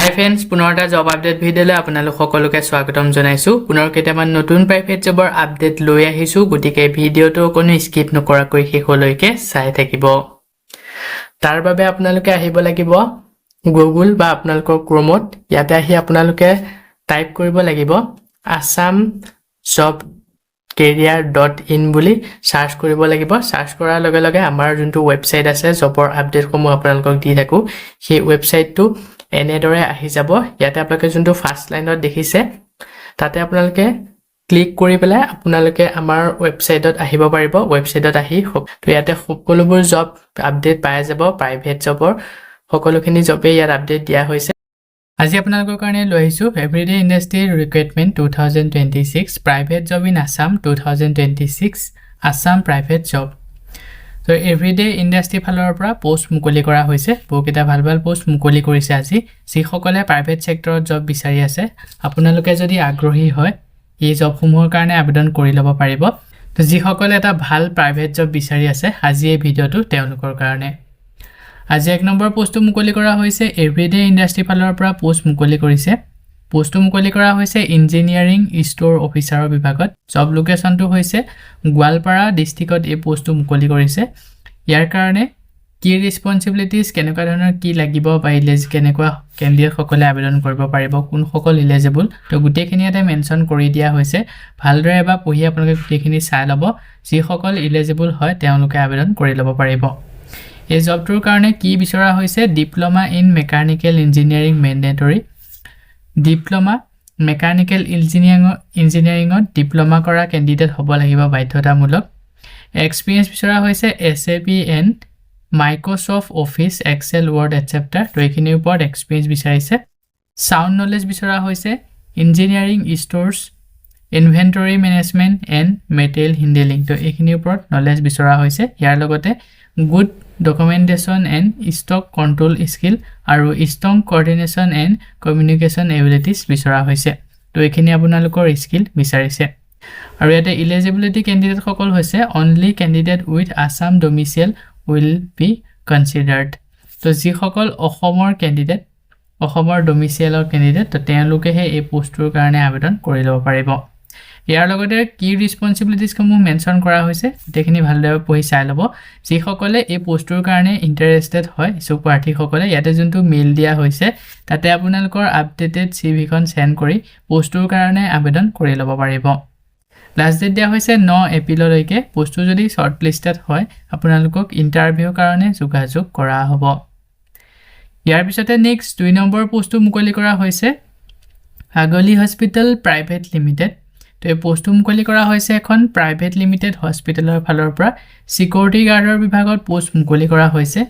Hi friends, পুনৰ এটা job update ভিডিঅ'লৈ আপোনালোক সকলোকে স্বাগতম জনাইছো। পুনৰ কেইটামান নতুন প্ৰাইভেট জবৰ আপডেট লৈ আহিছো, গতিকে ভিডিঅ'টো কোনো স্কিপ নকৰাকৈ শেষলৈকে চাই থাকিব। তাৰ বাবে আপোনালোকে আহিব লাগিব গুগল বা আপোনালোকৰ ক্ৰোমত। ইয়াতে আহি আপোনালোকে টাইপ কৰিব লাগিব assam job career.in বুলি সাৰ্চ কৰিব লাগিব। সাৰ্চ কৰাৰ লগে লগে আমাৰ যোনটো ৱেবছাইট আছে জবৰ আপডেটসমূহ আপোনালোকক দি থাকো, সেই ৱেবছাইটটো এনেদৰে আহি যাব। ইয়াতে আপোনালোকে যোনটো ফাৰ্স্ট লাইনত দেখিছে তাতে আপোনালোকে ক্লিক কৰি পেলাই আপোনালোকে আমাৰ ৱেবছাইটত আহিব পাৰিব। ৱেবছাইটত আহি তো ইয়াতে সকলোবোৰ জব আপডেট পাই যাব। প্ৰাইভেট জবৰ সকলোখিনি জবে ইয়াত আপডেট দিয়া হৈছে। আজি আপোনালোকৰ কাৰণে লৈ আহিছো Eveready industry recruitment 2026 private job in Assam 2026 Assam private job. তো Eveready ইণ্ডাষ্ট্ৰি ফালৰ পৰা পোষ্ট মুকলি কৰা হৈছে। বহুকেইটা ভাল পোষ্ট মুকলি কৰিছে আজি। যিসকলে প্ৰাইভেট সেক্টৰত জব বিচাৰি আছে, আপোনালোকে যদি আগ্ৰহী হয় এই জবসমূহৰ কাৰণে আবেদন কৰি ল'ব পাৰিব। তো যিসকলে এটা ভাল প্ৰাইভেট জব বিচাৰি আছে, আজি এই ভিডিঅ'টো তেওঁলোকৰ কাৰণে। আজি এক নম্বৰ পোষ্টটো মুকলি কৰা হৈছে Eveready ইণ্ডাষ্ট্ৰি ফালৰ পৰা পোষ্ট মুকলি কৰিছে। পোষ্টটো মুকলি কৰা হৈছে ইঞ্জিনিয়াৰিং ষ্ট'ৰ অফিচাৰৰ বিভাগত। জব লোকেশ্যনটো হৈছে গোৱালপাৰা ডিষ্ট্ৰিক্টত এই পোষ্টটো মুকলি কৰিছে। ইয়াৰ কাৰণে কি ৰেসপন্সিবিলিটিজ, কেনেকুৱা ধৰণৰ কি লাগিব বা কেনেকুৱা কেণ্ডিডেটসকলে আবেদন কৰিব পাৰিব, কোনসকল ইলিজিবল, তো গোটেইখিনি ইয়াতে মেনশ্যন কৰি দিয়া হৈছে। ভালদৰে এবাৰ পঢ়ি আপোনালোকে গোটেইখিনি চাই ল'ব। যিসকল ইলিজিবল হয় তেওঁলোকে আবেদন কৰি ল'ব পাৰিব। এই জবটোৰ কাৰণে কি বিচৰা হৈছে, diploma in mechanical engineering mandatory. Diploma mechanical ইঞ্জিনিয়াৰিঙত ডিপ্ল'মা কৰা কেণ্ডিডেট হ'ব লাগিব বাধ্যতামূলক। এক্সপিৰিয়েঞ্চ বিচৰা হৈছে SAP and Microsoft office Excel Word এটচেপ্টাৰ। তো এইখিনিৰ ওপৰত এক্সপিৰিয়েঞ্চ বিচাৰিছে। চাউণ্ড নলেজ বিচৰা হৈছে engineering stores inventory management and material handling. তো এইখিনিৰ ওপৰত নলেজ বিচৰা হৈছে। ইয়াৰ লগতে good documentation and stock control skill আৰু strong coordination and communication abilities বিচৰা হৈছে। তো এইখিনি আপোনালোকৰ স্কিল বিচাৰিছে। আৰু ইয়াতে ইলিজিবিলিটি কেণ্ডিডেটসকল হৈছে only candidate with Assam domicile will be considered. তো যিসকল অসমৰ কেণ্ডিডেট, অসমৰ ডমিচিয়েলৰ কেণ্ডিডেট, তো তেওঁলোকেহে এই পোষ্টটোৰ কাৰণে আবেদন কৰি ল'ব পাৰিব। ইয়াৰ লগতে কি ৰেসপন্সিবিলিটিজসমূহ মেনশ্যন কৰা হৈছে, গোটেইখিনি ভালদৰে পঢ়ি চাই ল'ব। যিসকলে এই পোষ্টটোৰ কাৰণে ইণ্টাৰেষ্টেড হয়, ইচ্ছুক প্ৰাৰ্থীসকলে, ইয়াতে যোনটো মেইল দিয়া হৈছে তাতে আপোনালোকৰ আপডেটেড CVখন চেণ্ড কৰি পোষ্টটোৰ কাৰণে আবেদন কৰি ল'ব পাৰিব। লাষ্ট ডেট দিয়া হৈছে 9 এপ্ৰিললৈকে। পোষ্টটো যদি শ্বৰ্ট লিষ্টেড হয় আপোনালোকক ইণ্টাৰভিউৰ কাৰণে যোগাযোগ কৰা হ'ব। ইয়াৰ পিছতে নেক্সট 2 নম্বৰ পোষ্টটো মুকলি কৰা হৈছে আগলি হস্পিটেল প্ৰাইভেট লিমিটেড। তো এই পোষ্টটো মুকলি কৰা হৈছে এখন প্ৰাইভেট লিমিটেড হস্পিটেলৰ ফালৰ পৰা। সিকিউৰিটি গাৰ্ডৰ বিভাগত পোষ্ট মুকলি কৰা হৈছে।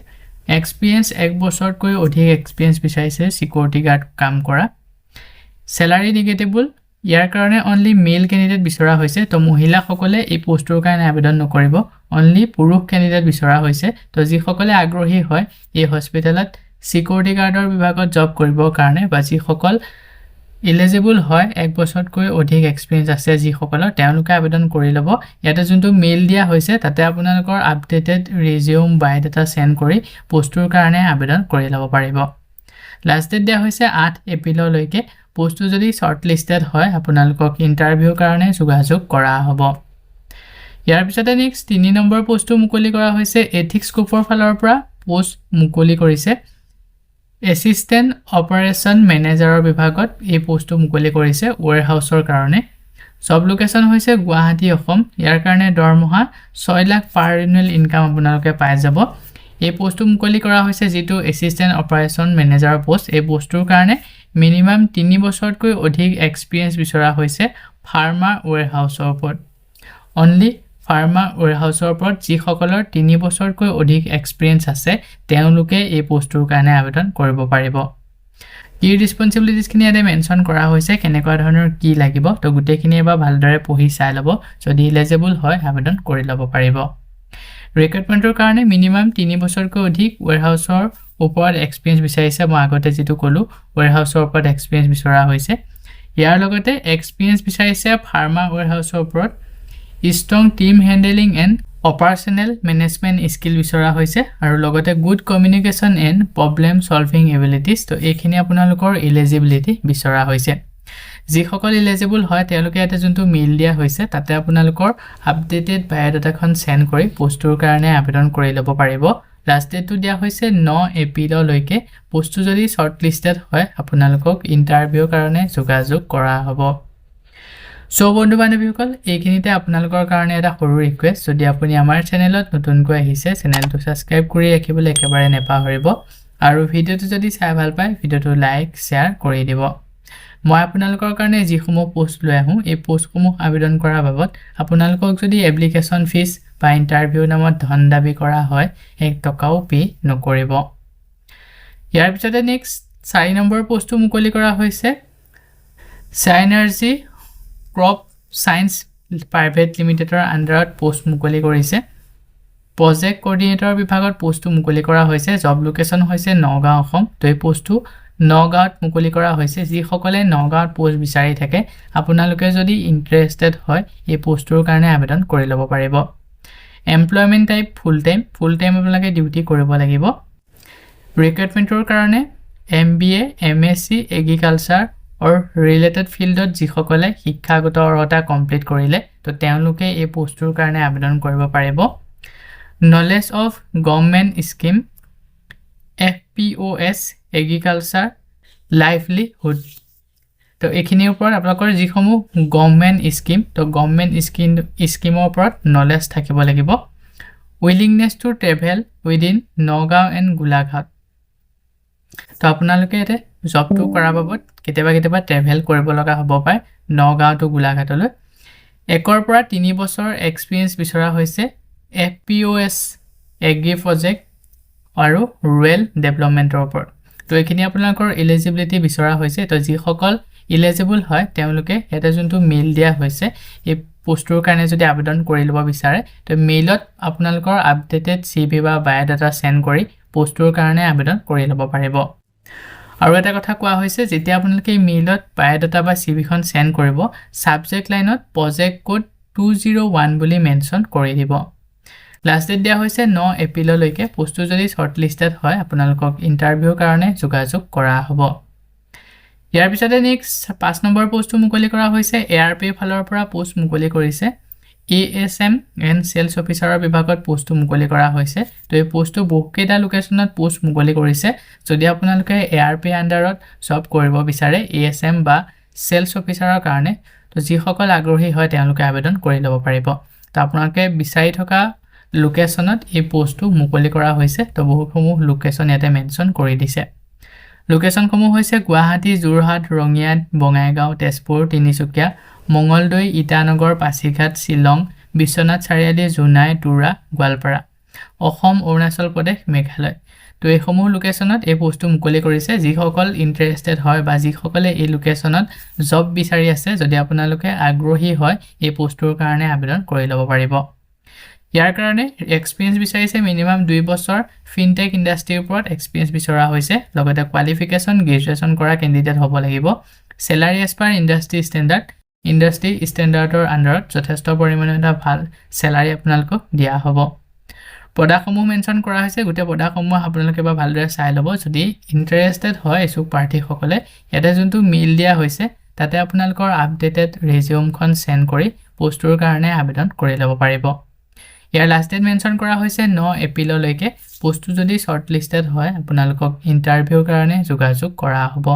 এক্সপিৰিয়েঞ্চ 1 বছৰতকৈ অধিক এক্সপিৰিয়েঞ্চ বিচাৰিছে সিকিউৰিটি গাৰ্ড কাম কৰা। চেলাৰী নিগেটিবল, ইয়াৰ কাৰণে অনলি মেল কেণ্ডিডেট বিচৰা হৈছে। তো মহিলাসকলে এই পোষ্টটোৰ কাৰণে আবেদন নকৰিব, অনলি পুৰুষ কেণ্ডিডেট বিচৰা হৈছে। তো যিসকলে আগ্ৰহী হয় এই হস্পিটেলত সিকিউৰিটি গাৰ্ডৰ বিভাগত জব কৰিবৰ কাৰণে বা যিসকল ইলিজিবল হয় 1 বছৰতকৈ অধিক এক্সপিৰিয়েঞ্চ আছে যিসকলৰ, তেওঁলোকে আবেদন কৰি ল'ব। ইয়াতে যোনটো মেইল দিয়া হৈছে তাতে আপোনালোকৰ আপডেটেড ৰিজিউম বায়'ডাটা চেণ্ড কৰি পোষ্টটোৰ কাৰণে আবেদন কৰি ল'ব পাৰিব। লাষ্ট ডেট দিয়া হৈছে 8 এপ্ৰিললৈকে। পোষ্টটো যদি শ্বৰ্ট লিষ্টেড হয় আপোনালোকক ইণ্টাৰভিউৰ কাৰণে যোগাযোগ কৰা হ'ব। ইয়াৰ পিছতে নেক্সট 3 নম্বৰ পোষ্টটো মুকলি কৰা হৈছে এথিক্স গ্ৰুপৰ ফালৰ পৰা পোষ্ট মুকলি কৰিছে। এছিষ্টেণ্ট অপাৰেশ্যন মেনেজাৰৰ বিভাগত এই পোষ্টটো মুকলি কৰিছে ওৱেৰহাউছৰ কাৰণে। জব লোকেশ্যন হৈছে গুৱাহাটী, অসম। ইয়াৰ কাৰণে দৰমহা 6 লাখ পাৰ এনুৱেল ইনকাম আপোনালোকে পাই যাব। এই পোষ্টটো মুকলি কৰা হৈছে যিটো এছিষ্টেণ্ট অপাৰেশ্যন মেনেজাৰৰ পোষ্ট। এই পোষ্টটোৰ কাৰণে মিনিমাম 3 বছৰতকৈ অধিক এক্সপিৰিয়েঞ্চ বিচৰা হৈছে ফাৰ্মা ওৱেৰহাউছৰ ওপৰত। অনলি ফাৰ্মা ওৱেৰহাউছৰ ওপৰত যিসকলৰ 3 বছৰতকৈ অধিক এক্সপিৰিয়েঞ্চ আছে তেওঁলোকে এই পোষ্টটোৰ কাৰণে আবেদন কৰিব পাৰিব। কি ৰেসপন্সিবিলিটিজখিনি ইয়াতে মেনশ্যন কৰা হৈছে, কেনেকুৱা ধৰণৰ কি লাগিব, তো গোটেইখিনি এবাৰ ভালদৰে পঢ়ি চাই ল'ব। যদি ইলিজিবল হয় আবেদন কৰি ল'ব পাৰিব। ৰিক্ৰুটমেণ্টৰ কাৰণে মিনিমাম 3 বছৰতকৈ অধিক ওৱেৰহাউছৰ ওপৰত এক্সপিৰিয়েঞ্চ বিচাৰিছে। মই আগতে যিটো ক'লোঁ ওৱেৰহাউছৰ ওপৰত এক্সপিৰিয়েঞ্চ বিচৰা হৈছে। ইয়াৰ লগতে এক্সপিৰিয়েঞ্চ বিচাৰিছে ফাৰ্মা ওৱেৰহাউছৰ ওপৰত। Strong team handling and operational management skill বিচৰা হৈছে আৰু লগতে good communication and problem solving abilities তো এইখিনি আপোনালোকৰ এলিজিবিলিটি বিচৰা হৈছে যিসকল এলিজিবল হয় তেওঁলোকে এটা যোনটো মেইল দিয়া হৈছে তাতে আপোনালোকৰ আপডেটেড বায়োডাটাখন সেন্ড কৰি পোষ্টৰ কাৰণে আবেদন কৰি ল'ব পাৰিব লাষ্ট ডেটটো দিয়া হৈছে 9 এপ্ৰিললৈকে পোষ্টটো যদি শৰ্টলিষ্টেড হয় আপোনালোকক ইন্টাৰভিউৰ কাৰণে যোগাযোগ কৰা হ'ব সো বন্ধু বান্ধৱীসকল এইখিনিতে আপোনালোকৰ কাৰণে এটা সৰু ৰিকুৱেষ্ট যদি আপুনি আমাৰ চেনেলত নতুনকৈ আহিছে চেনেলটো সাবস্ক্ৰাইব কৰি ৰাখিবলৈ একেবাৰে নেপাহৰিব আৰু ভিডিওটো যদি চাই ভাল পায় ভিডিওটো লাইক শেয়াৰ কৰি দিব মই আপোনালোকৰ কাৰণে যিসমূহ পোষ্ট লৈ আহোঁ এই পোষ্টসমূহ আবেদন কৰাৰ বাবদ আপোনালোকক যদি এপ্লিকেশ্যন ফিজ বা ইন্টাৰভিউ নামত ধন দাবী কৰা হয় 1 টকাও পে নকৰিব ইয়াৰ পিছতে নেক্সট 4 নম্বৰ পোষ্টটো মুকলি কৰা হৈছে সাইনাৰ্জি ক্ৰপ সায়েন্স প্ৰাইভেট লিমিটেডৰ আন্ডাৰত পোষ্ট মুকলি কৰিছে প্ৰজেক্ট কোঅৰ্ডিনেটৰ বিভাগত পোষ্টটো মুকলি কৰা হৈছে জব লোকেশন হৈছে নগাঁও অসম তো এই পোষ্টটো নগাঁৱত মুকলি কৰা হৈছে যিসকলে নগাঁৱত পোষ্ট বিচাৰি থাকে আপোনালোকে যদি ইন্টাৰেষ্টেড হয় এই পোষ্টৰ কাৰণে আবেদন কৰি ল'ব পাৰিব এমপ্লয়মেন্ট টাইপ ফুল টাইম আপোনালোকে ডিউটি কৰিব লাগিব ৰিক্ৰুটমেন্টৰ কাৰণে MBA MSc agriculture or related fieldত যিসকলে শিক্ষাগত অৰ্হতা কমপ্লিট কৰিলে তো তেওঁলোকে এই পোষ্টৰ কাৰণে আবেদন কৰিব পাৰিব knowledge of government scheme FPOS agriculture livelihood তো এইখিনিৰ ওপৰত আপোনালোকৰ যিসমূহ গভৰ্নমেন্ট স্কিম তো গভৰ্নমেন্ট স্কিমৰ ওপৰত নলেজ থাকিব লাগিব willingness to travel within Nagaon and Golaghat তো আপোনালোকে এতে জবটো কৰাৰ বাবদ কেতিয়াবা ট্ৰেভেল কৰিব লগা হ'ব পাৰে নগাঁও টু গোলাঘাটলৈ 1 পৰা 3 বছৰ এক্সপেৰিয়েন্স বিচৰা হৈছে FPOS এগ্ৰি প্ৰজেক্ট আৰু ৰুৰেল ডেভেলপমেন্টৰ ওপৰত তো এইখিনি আপোনালোকৰ এলিজিবিলিটি বিচৰা হৈছে তো যিসকল এলিজিবল হয় তেওঁলোকে এটা যোনটো মেইল দিয়া হৈছে এই পোষ্টৰ কাৰণে যদি আবেদন কৰি ল'ব বিচাৰে তো মেইলত আপোনালোকৰ আপডেটেড CV বা বায়োডাটা সেন্ড কৰি পোষ্টৰ কাৰণে আবেদন কৰি ল'ব পাৰিব আৰু এটা কথা কোৱা হৈছে যেতিয়া আপোনালোকে মেইলত বায়োডাটা বা CV খন সেন্ড কৰিব সাবজেক্ট লাইনত প্ৰজেক্ট কোড 201 বুলি মেনশন কৰি দিব লাষ্ট ডেট দিয়া হৈছে 9 এপ্ৰিললৈকে পোষ্টটো যদি শৰ্টলিষ্টেড হয় আপোনালোকক ইন্টাৰভিউৰ কাৰণে যোগাযোগ কৰা হ'ব ইয়াৰ পিছতে নেক্সট 5 নম্বৰ পোষ্টটো মুকলি কৰা হৈছে ARP ফালৰ পৰা পোষ্ট মুকলি কৰিছে ASM এণ্ড সেলছ অফিচাৰৰ বিভাগত পোষ্টটো মুকলি কৰা হৈছে তো এই পোষ্টটো বহুকেইটা লোকেশনত পোষ্ট মুকলি কৰিছে যদি আপোনালোকে ARP আন্ডাৰত জব কৰিব বিচাৰে ASM বা সেলছ অফিচাৰৰ কাৰণে তো যিসকল আগ্ৰহী হয় তেওঁলোকে আবেদন কৰি ল'ব পাৰিব তো আপোনালোকে বিচাৰি থকা লোকেশনত এই পোষ্টটো মুকলি কৰা হৈছে তো বহুসমূহ লোকেশন ইয়াতে মেনশন কৰি দিছে লোকেশনসমূহ হৈছে গুৱাহাটী যোৰহাট ৰঙিয়াত বঙাইগাঁও তেজপুৰ তিনিচুকীয়া মঙ্গলদৈ ইটানগৰ পাছিঘাট শিলং বিশ্বনাথ চাৰিআলি জোনাই তুৰা গোৱালপাৰা অসম অৰুণাচল প্ৰদেশ মেঘালয় তো এইসমূহ লোকেশনত এই পোষ্টটো মুকলি কৰিছে যিসকল ইন্টাৰেষ্টেড হয় বা যিসকলে এই লোকেশনত জব বিচাৰি আছে যদি আপোনালোকে আগ্ৰহী হয় এই পোষ্টৰ কাৰণে আবেদন কৰি ল'ব পাৰিব ইয়াৰ কাৰণে এক্সপেৰিয়েন্স বিচাৰিছে মিনিমাম 2 বছৰ ফিনটেক ইন্ডাষ্ট্ৰিৰ ওপৰত এক্সপেৰিয়েন্স বিচৰা হৈছে লগতে কোৱালিফিকেশন গ্ৰেজুৱেচন কৰা কেণ্ডিডেট হ'ব লাগিব স্যালাৰি এজ পাৰ ইন্ডাষ্ট্ৰি ষ্টেণ্ডাৰ্ডৰ আন্ডাৰত যথেষ্ট পৰিমাণে এটা ভাল স্যালাৰি আপোনালোকক দিয়া হ'ব পদাসমূহ মেনশন কৰা হৈছে গোটেই পদাসমূহ আপোনালোকে বা ভালদৰে চাই ল'ব যদি ইন্টাৰেষ্টেড হয় ইছুক প্ৰাৰ্থীসকলে ইয়াতে যোনটো মেইল দিয়া হৈছে তাতে আপোনালোকৰ আপডেটেড ৰেজিউমখন সেন্ড কৰি পোষ্টৰ কাৰণে আবেদন কৰি ল'ব পাৰিব ইয়াৰ লাষ্ট ডেট মেনশন কৰা হৈছে 9 এপ্ৰিললৈকে পোষ্টটো যদি শৰ্টলিষ্টেড হয় আপোনালোকক ইন্টাৰভিউৰ কাৰণে যোগাযোগ কৰা হ'ব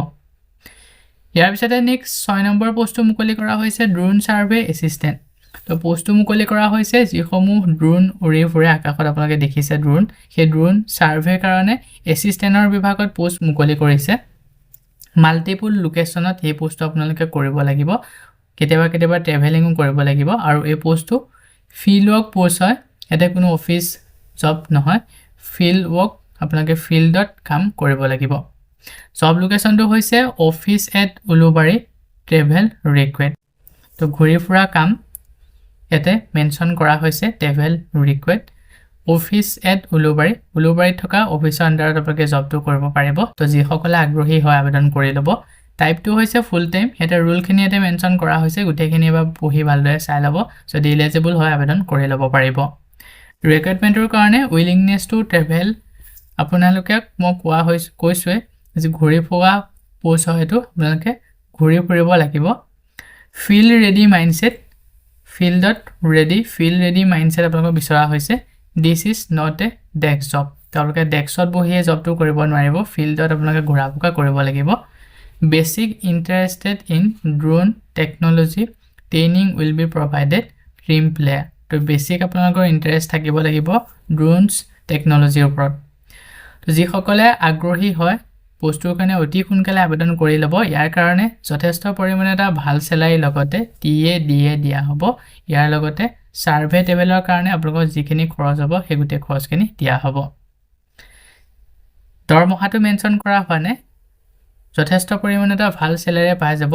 ইয়াৰ পিছতে নেক্সট 6 নম্বৰ পোষ্টটো মুকলি কৰা হৈছে ড্ৰোন সাৰ্ভে এসিস্ট্যান্ট তো পোষ্টটো মুকলি কৰা হৈছে যিসমূহ ড্ৰোন উৰি ফুৰে আকাশত আপোনালোকে দেখিছে ড্ৰোন সেই ড্ৰোন সাৰ্ভে কাৰণে এসিস্ট্যান্টৰ বিভাগত পোষ্ট মুকলি কৰিছে মাল্টিপল লোকেশনত এই পোষ্টটো আপোনালোকে কৰিব লাগিব কেতিয়াবা ট্ৰেভেলিংও কৰিব লাগিব আৰু এই পোষ্টটো ফিল্ড ৱৰ্ক পোষ্ট হয় এটা কোনো অফিচ জব নহয় ফিল্ড ৱৰ্ক আপোনালোকে ফিল্ডত কাম কৰিব লাগিব জব লোকেশনটো হৈছে অফিচ এট উলুবাৰী ট্ৰেভেল ৰিকুৱেট তো ঘূৰি ফুৰা কাম এতে মেনশন কৰা হৈছে ট্ৰেভেল ৰিকুৱেট অফিচ এট উলুবাৰীত থকা অফিচৰ আন্ডাৰত আপোনালোকে জবটো কৰিব পাৰিব তো যিসকলে আগ্ৰহী হয় আবেদন কৰি ল'ব টাইপটো হৈছে ফুল টাইম এটা ৰুলখিনি এতে মেনশন কৰা হৈছে গোটেইখিনি বা পঢ়ি ভালদৰে চাই ল'ব যদি এলিজিবল হয় আবেদন কৰি ল'ব পাৰিব ৰিক্ৰুটমেণ্টৰ কাৰণে উইলিংনেছ টু ট্ৰেভেল আপোনালোকে মই কৈছোৱে যে ঘূৰি ফুৰা পোষ্ট হয় এইটো আপোনালোকে ঘূৰি ফুৰিব লাগিব ফিল্ড ৰেডি মাইণ্ডছেট আপোনালোকক বিচৰা হৈছে this is not a desk job তেওঁলোকে ডেস্কত বহিয়ে জবটো কৰিব নোৱাৰিব ফিল্ডত আপোনালোকে ঘূৰা ফুকা কৰিব লাগিব basic interested in drone technology training will be provided dream player তো বেছিক আপোনালোকৰ ইণ্টাৰেষ্ট থাকিব লাগিব ড্ৰোনছ টেকন'লজিৰ ওপৰত তো যিসকলে আগ্ৰহী হয় পোষ্টটোৰ কাৰণে অতি সোনকালে আবেদন কৰি ল'ব ইয়াৰ কাৰণে যথেষ্ট পৰিমাণে এটা ভাল চেলাৰী লগতে টিএ ডিএ দিয়া হ'ব ইয়াৰ লগতে সাৰ্ভে টেবলৰ কাৰণে আপোনালোকৰ যিখিনি খৰচ হ'ব সেই গোটেই খৰচখিনি দিয়া হ'ব দৰমহাটো মেনশ্যন কৰা হোৱা নাই যথেষ্ট পৰিমাণে এটা ভাল চেলাৰী পাই যাব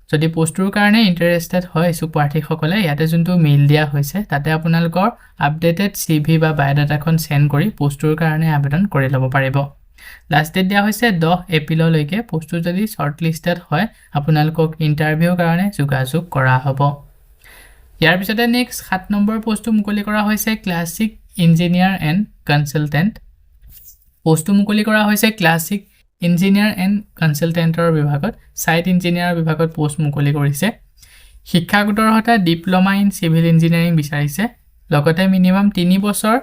যদি পোষ্টটোৰ কাৰণে ইণ্টাৰেষ্টেড হয় ইচ্ছুক প্ৰাৰ্থীসকলে ইয়াতে যোনটো মেইল দিয়া হৈছে তাতে আপোনালোকৰ আপডেটেড CV বা বায়োডাটাখন সেন্ড কৰি পোষ্টটোৰ কাৰণে আবেদন কৰি ল'ব পাৰিব লাষ্ট ডেট দিয়া হৈছে 10 এপ্ৰিললৈকে পোষ্টটো যদি শৰ্টলিষ্টেড হয় আপোনালোকক ইণ্টাৰভিউৰ কাৰণে যোগাযোগ কৰা হ'ব ইয়াৰ পিছতে নেক্সট 7 নম্বৰ পোষ্টটো মুকলি কৰা হৈছে ক্লাছিক ইঞ্জিনিয়াৰ এণ্ড কনসালটেন্ট পোষ্টটো মুকলি কৰা হৈছে ক্লাছিক ইঞ্জিনিয়াৰ এণ্ড কনসালটেন্টৰ বিভাগত সাইট ইঞ্জিনিয়াৰ বিভাগত পোষ্ট মুকলি কৰিছে শিক্ষাগতৰ হতা ডিপ্লোমা ইন সিভিল ইঞ্জিনিয়াৰিং বিচাৰিছে লগতে মিনিমাম 3 বছৰ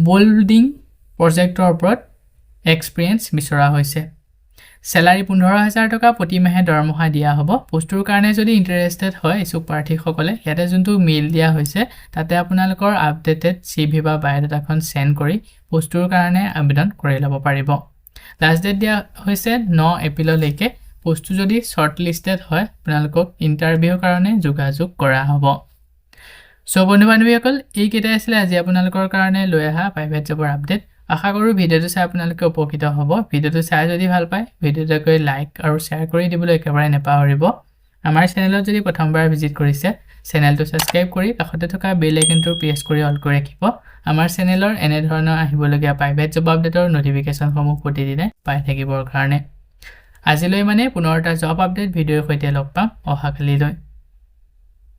বোল্ডিং প্ৰজেক্টৰ ওপৰত এক্সপেৰিয়েন্স বিচৰা হৈছে স্যালাৰি 15000 টকা প্ৰতি মাহে দৰমহা দিয়া হ'ব পোষ্টটোৰ কাৰণে যদি ইণ্টাৰেষ্টেড হয় ইচ্ছুক প্ৰাৰ্থীসকলে ইয়াতে যোনটো মেইল দিয়া হৈছে তাতে আপোনালোকৰ আপডেটেড CV বা বায়োডাটাখন সেন্ড কৰি পোষ্টটোৰ কাৰণে আবেদন কৰি ল'ব পাৰিব লাষ্ট ডেট দিয়া হৈছে 9 এপ্ৰিললৈকে পোষ্টটো যদি শৰ্টলিষ্টেড হয় আপোনালোকক ইণ্টাৰভিউৰ কাৰণে যোগাযোগ কৰা হ'ব সো বন্ধু-বান্ধৱীসকল এই কেইটা আছিল আজি আপোনালোকৰ কাৰণে লৈ অহা প্ৰাইভেট জবৰ আপডেট আশা কৰো ভিডিওটো চাই আপোনালোকে উপকৃত হ'ব ভিডিওটো চাই যদি ভাল পায় ভিডিওটোকে লাইক আৰু শেয়াৰ কৰি দিবলৈ একেবাৰে নেপাহৰিব আমাৰ চেনেলত যদি প্ৰথমবাৰ ভিজিট কৰিছে চেনেলটো সাবস্ক্ৰাইব কৰি কাষতে থকা বেল আইকনটো প্ৰেছ কৰি অল কৰি ৰাখিব আমাৰ চেনেলৰ এনে ধৰণৰ আহিবলগীয়া প্ৰাইভেট জব আপডেটৰ নটিফিকেশনসমূহ প্ৰতিদিনে পাই থাকিবৰ কাৰণে আজিলৈ মানে পুনৰ এটা জব আপডেট ভিডিঅ'ৰ সৈতে লগ পাম অহাকালিলৈ